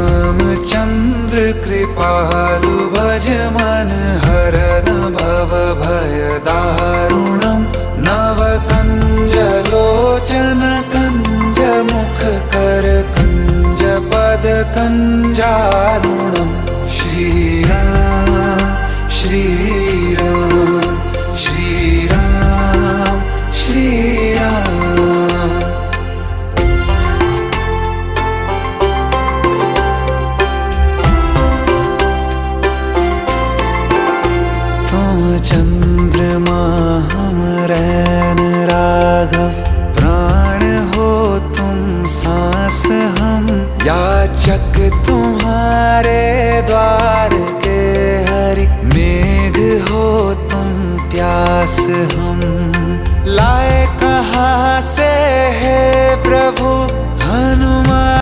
श्रीरामचन्द्र कृपालु भज मन हरन भव भय दारुणम् नवकञ्ज लोचन कञ्ज मुख कर कञ्ज पद कञ्जारुणम् श्रीराम श्रीराम श्रीराम श्रीराम। तुम चंद्रमा हम रैन राघव, प्राण हो तुम सांस हम याचक तुम्हारे द्वार के हरि, मेघ हो तुम प्यास हम लाए कहाँ से है प्रभु हनुमान